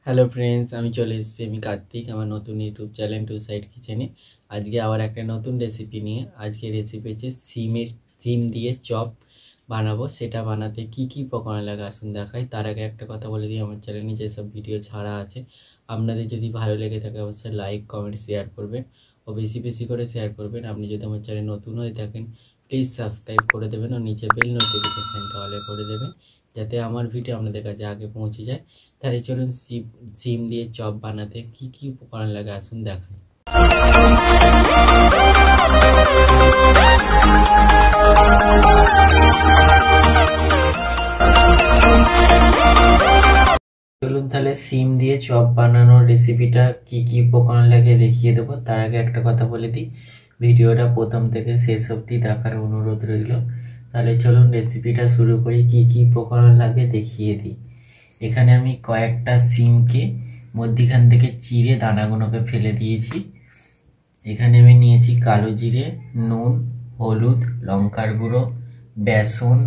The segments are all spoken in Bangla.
হ্যালো ফ্রেন্ডস, আমি চলে এসেছি। আমি কার্তিক, আমার নতুন ইউটিউব চ্যানেল টু সাইড কিচেনে। আজকে আবার একটা নতুন রেসিপি নিয়ে। আজকে রেসিপি হচ্ছে সিম দিয়ে চপ বানাবো। সেটা বানাতে কি কি উপকরণ লাগে আসুন দেখাই। তার আগে একটা কথা বলে দিই, আমার চ্যানেলে যেসব ভিডিও ছাড়া আছে আপনাদের যদি ভালো লেগে থাকে অবশ্যই লাইক কমেন্ট শেয়ার করবেন ও বেশি বেশি করে শেয়ার করবেন। আপনি যদি আমার চ্যানেল নতুন হয়ে থাকেন প্লিজ সাবস্ক্রাইব করে দেবেন ও নিচে বেল নোটিফিকেশানটা অলে করে দেবেন, যাতে আমার ভিডিও আপনাদের কাছে আগে পৌঁছে যায়। তাহলে চলুন সিম দিয়ে চপ বানাতে কি কি উপকরণ লাগে আসুন দেখাই। চলুন তাহলে সিম দিয়ে চপ বানানোর রেসিপিটা কি কি উপকরণ লাগে দেখিয়ে দেবো। তার আগে একটা কথা বলে দিই, ভিডিওটা প্রথম থেকে শেষ অবধি দেখার অনুরোধ রইল। তাহলে চলুন রেসিপিটা শুরু করি। কি কি উপকরণ লাগে দেখিয়ে দিই। এখানে আমি কয়েকটা সিমকে মধ্যিখান থেকে চিড়ে দানাগুলোকে ফেলে দিয়েছি। এখানে আমি নিয়েছি কালো জিরে, নুন, হলুদ, লঙ্কার গুঁড়ো, বেসন,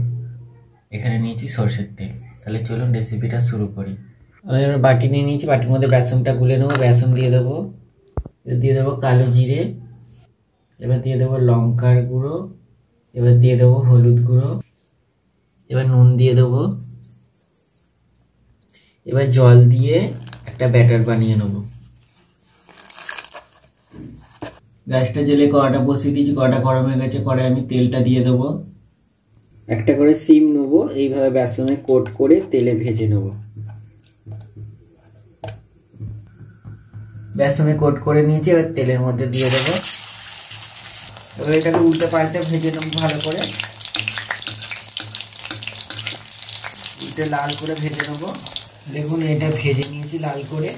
এখানে নিয়েছি সরষের তেল। তাহলে চলুন রেসিপিটা শুরু করি। আমি এবার বাটি নিয়ে নিয়েছি, বাটির মধ্যে বেসনটা গুলে নেবো। বেসন দিয়ে দেবো, দিয়ে দেবো কালো জিরে, এবার দিয়ে দেবো লঙ্কার গুঁড়ো, এবার দিয়ে দেবো হলুদ গুঁড়ো, এবার নুন দিয়ে দেবো। এবার জল দিয়ে একটা ব্যাটার বানিয়ে নেব। গ্যাসটা জেলে কড়াটা বসিয়ে দিয়েছি, কড়াটা গরম হয়ে গেছে। কড়াই আমি তেলটা দিয়ে দেবো। একটা করে সিম নেবো, এইভাবে বেসনে কোট করে তেলে ভেজে নেব। বেসনে কোট করে নিয়েছি, এবার তেলের মধ্যে দিয়ে দেবো। এবার এটাকে উল্টে পাল্টে ভেজে নেব ভালো করে, উল্টে লাল করে ভেজে নেবো। দেখুন এটা ভেজে নিয়েছি লাল করে,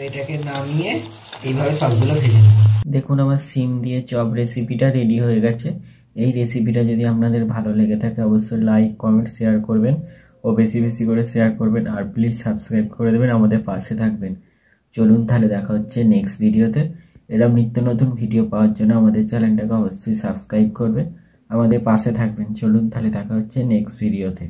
এটাকে নামিয়ে এইভাবে সবগুলো ভেজে নেব। দেখুন আমার সিম দিয়ে চপ রেসিপিটা রেডি হয়ে গেছে। এই রেসিপিটা যদি আপনাদের ভালো লেগে থাকে অবশ্যই লাইক কমেন্ট শেয়ার করবেন ও বেশি বেশি করে শেয়ার করবেন। আর প্লিজ সাবস্ক্রাইব করে দেবেন, আমাদের পাশে থাকবেন। চলুন তাহলে দেখা হচ্ছে নেক্সট ভিডিওতে। এরকম নিত্য নতুন ভিডিও পাওয়ার জন্য আমাদের চ্যানেলটাকে অবশ্যই সাবস্ক্রাইব করবেন, আমাদের পাশে থাকবেন। চলুন তাহলে দেখা হচ্ছে নেক্সট ভিডিওতে।